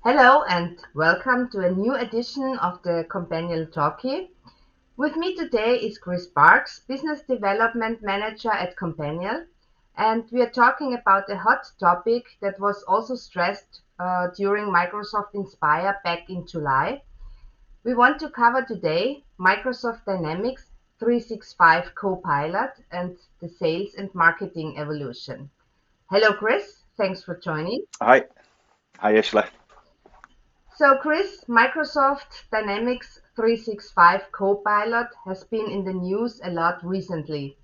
Hello and welcome to a new edition of the Companial Talkie. With me today is Chris Parks, Business Development Manager at Companial, and we are talking about a hot topic that was also stressed during Microsoft Inspire back in July. We want to cover today Microsoft Dynamics 365 Copilot and the sales and marketing evolution. Hello, Chris. Thanks for joining. Hi, Ursula. So, Chris, Microsoft Dynamics 365 Copilot has been in the news a lot recently.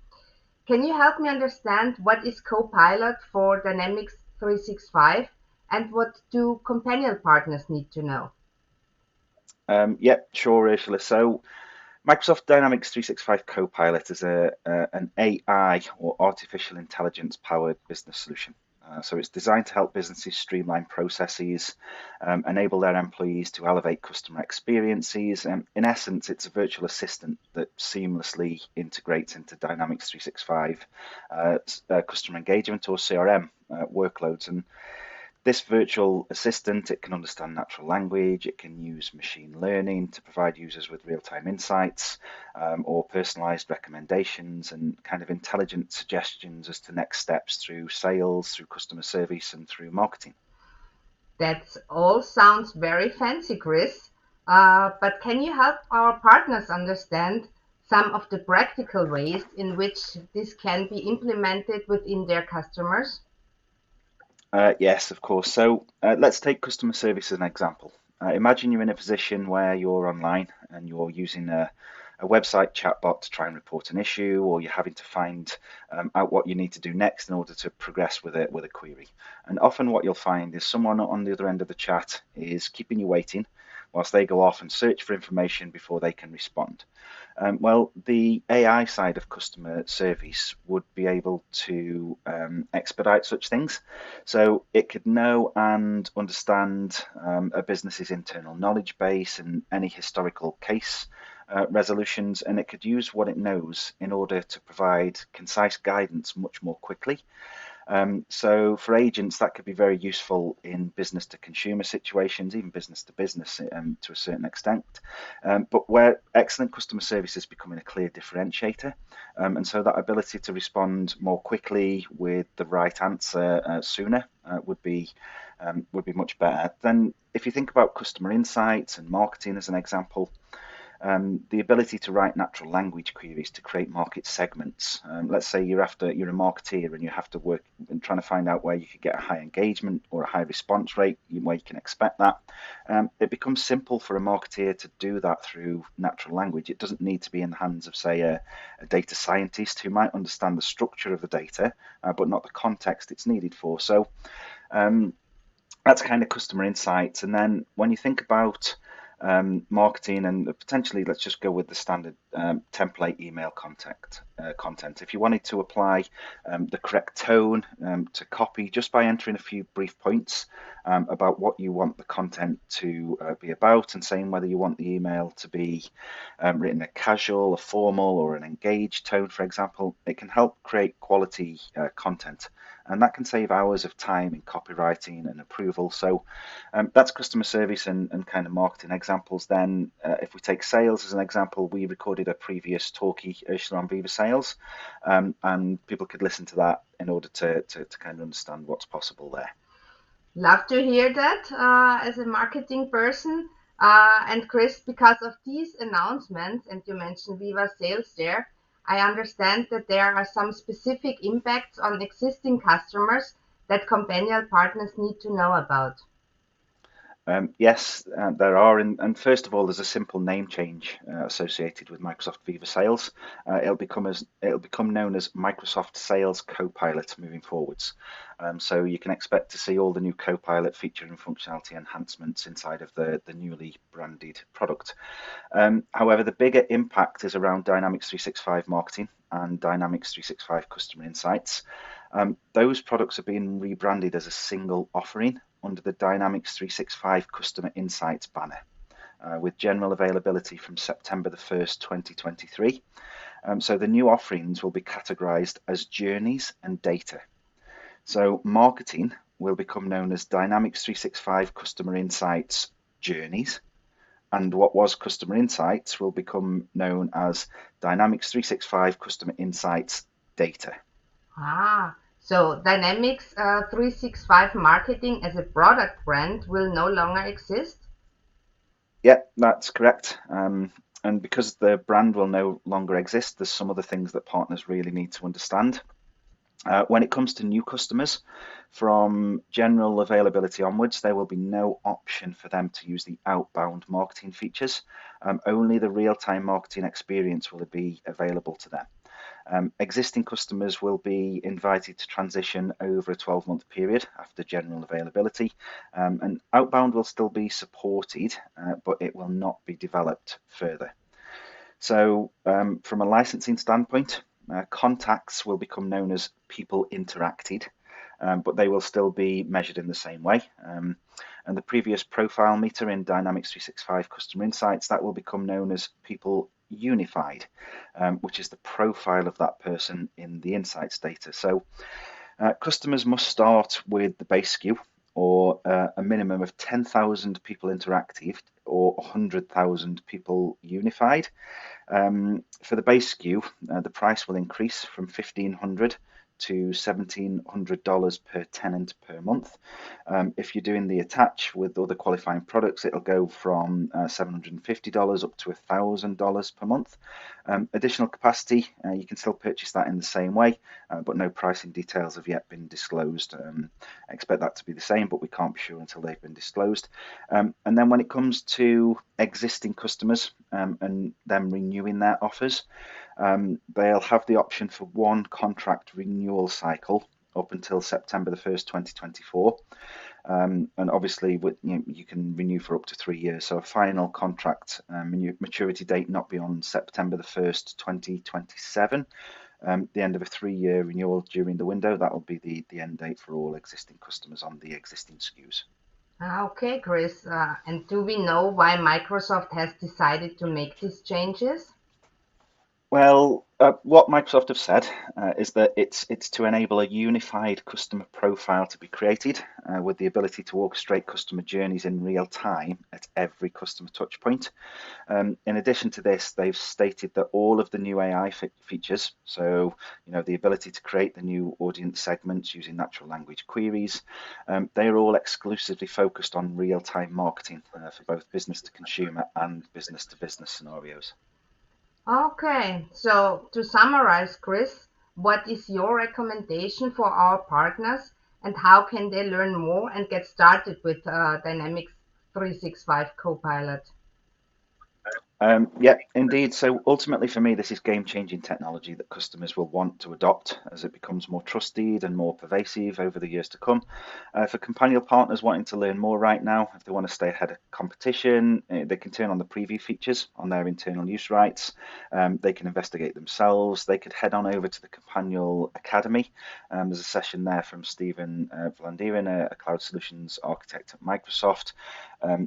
Can you help me understand what is Copilot for Dynamics 365 and what do companion partners need to know? Yeah, sure, Ursula. So, Microsoft Dynamics 365 Copilot is an AI or artificial intelligence powered business solution. So, it's designed to help businesses streamline processes, enable their employees to elevate customer experiences. And in essence, it's a virtual assistant that seamlessly integrates into Dynamics 365 customer engagement or CRM workloads. And this virtual assistant, it can understand natural language, it can use machine learning to provide users with real-time insights or personalized recommendations and kind of intelligent suggestions as to next steps through sales, through customer service, and through marketing. That all sounds very fancy, Chris. But can you help our partners understand some of the practical ways in which this can be implemented within their customers? Yes, of course. So let's take customer service as an example. Imagine you're in a position where you're online and you're using a website chatbot to try and report an issue, or you're having to find out what you need to do next in order to progress with a query. And often what you'll find is someone on the other end of the chat is keeping you waiting whilst they go off and search for information before they can respond. Well, the AI side of customer service would be able to expedite such things. So it could know and understand a business's internal knowledge base and any historical case resolutions, and it could use what it knows in order to provide concise guidance much more quickly. So for agents, that could be very useful in business to consumer situations, even business to business to a certain extent. But where excellent customer service is becoming a clear differentiator, and so that ability to respond more quickly with the right answer sooner would be much better. Then, if you think about customer insights and marketing as an example, the ability to write natural language queries to create market segments. Let's say you're a marketeer and you have to work and trying to find out where you could get a high engagement or a high response rate, where you can expect that. It becomes simple for a marketeer to do that through natural language. It doesn't need to be in the hands of, say, a data scientist who might understand the structure of the data, but not the context it's needed for. So that's kind of customer insights. And then when you think about marketing and potentially, let's just go with the standard template email content. If you wanted to apply the correct tone to copy just by entering a few brief points about what you want the content to be about, and saying whether you want the email to be written a casual, a formal, or an engaged tone, for example, it can help create quality content. And that can save hours of time in copywriting and approval. So that's customer service and kind of marketing examples. Then if we take sales as an example, we recorded a previous talkie, Ursula, on Viva sales, and people could listen to that in order to kind of understand what's possible there. Love to hear that as a marketing person. And Chris, because of these announcements, and you mentioned Viva Sales there, I understand that there are some specific impacts on existing customers that Companion partners need to know about. Yes, there are, and first of all, there's a simple name change associated with Microsoft Viva Sales. It'll become known as Microsoft Sales Copilot moving forwards. So you can expect to see all the new Copilot feature and functionality enhancements inside of the newly branded product. However, the bigger impact is around Dynamics 365 marketing and Dynamics 365 customer insights. Those products are being rebranded as a single offering under the Dynamics 365 Customer Insights banner, with general availability from September the 1st, 2023. So the new offerings will be categorized as journeys and data. So marketing will become known as Dynamics 365 Customer Insights Journeys, and what was Customer Insights will become known as Dynamics 365 Customer Insights Data. So Dynamics 365 marketing as a product brand will no longer exist? Yeah, that's correct. And because the brand will no longer exist, there's some other things that partners really need to understand. When it comes to new customers, from general availability onwards, there will be no option for them to use the outbound marketing features. Only the real-time marketing experience will be available to them. Existing customers will be invited to transition over a 12-month period after general availability, and outbound will still be supported, but it will not be developed further. So from a licensing standpoint, contacts will become known as people interacted, but they will still be measured in the same way. And the previous profile meter in Dynamics 365 Customer Insights, that will become known as people unified, which is the profile of that person in the insights data. So customers must start with the base SKU, or a minimum of 10,000 people interactive or 100,000 people unified. For the base SKU, the price will increase from $1,500 to $1,700 per tenant per month. If you're doing the attach with other qualifying products, it'll go from $750 up to $1,000 per month. Additional capacity, you can still purchase that in the same way, but no pricing details have yet been disclosed. I expect that to be the same, but we can't be sure until they've been disclosed. And then when it comes to existing customers and them renewing their offers, they'll have the option for one contract renewal cycle up until September the 1st, 2024. And obviously you can renew for up to 3 years. So a final contract maturity date not beyond September the 1st, 2027. The end of a 3-year renewal during the window, that will be the end date for all existing customers on the existing SKUs. Okay, Chris. And do we know why Microsoft has decided to make these changes? Well, what Microsoft have said is that it's to enable a unified customer profile to be created with the ability to orchestrate customer journeys in real time at every customer touch point. In addition to this, they've stated that all of the new AI features, so the ability to create the new audience segments using natural language queries, they are all exclusively focused on real-time marketing for both business to consumer and business to business scenarios. Okay, so to summarize, Chris, what is your recommendation for our partners and how can they learn more and get started with Dynamics 365 Copilot? Yeah, indeed. So ultimately for me, this is game-changing technology that customers will want to adopt as it becomes more trusted and more pervasive over the years to come. For Companial partners wanting to learn more right now, if they want to stay ahead of competition, they can turn on the preview features on their internal use rights. They can investigate themselves. They could head on over to the Companial Academy. There's a session there from Stephen Vlandieren, a cloud solutions architect at Microsoft.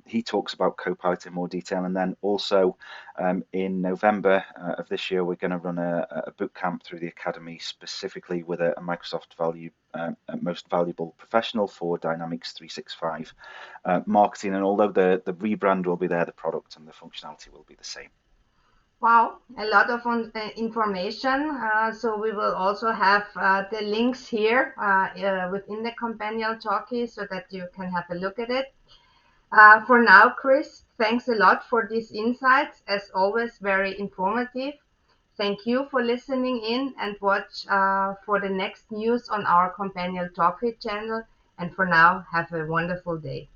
He talks about Copilot in more detail, and then also in November of this year, we're going to run a boot camp through the Academy specifically with a Microsoft most valuable professional for Dynamics 365 marketing. And although the rebrand will be there, the product and the functionality will be the same. Wow, a lot of information. So we will also have the links here within the Companion Talkie so that you can have a look at it. For now, Chris, thanks a lot for these insights. As always, very informative. Thank you for listening in and watch for the next news on our Companion Talkie channel. And for now, have a wonderful day.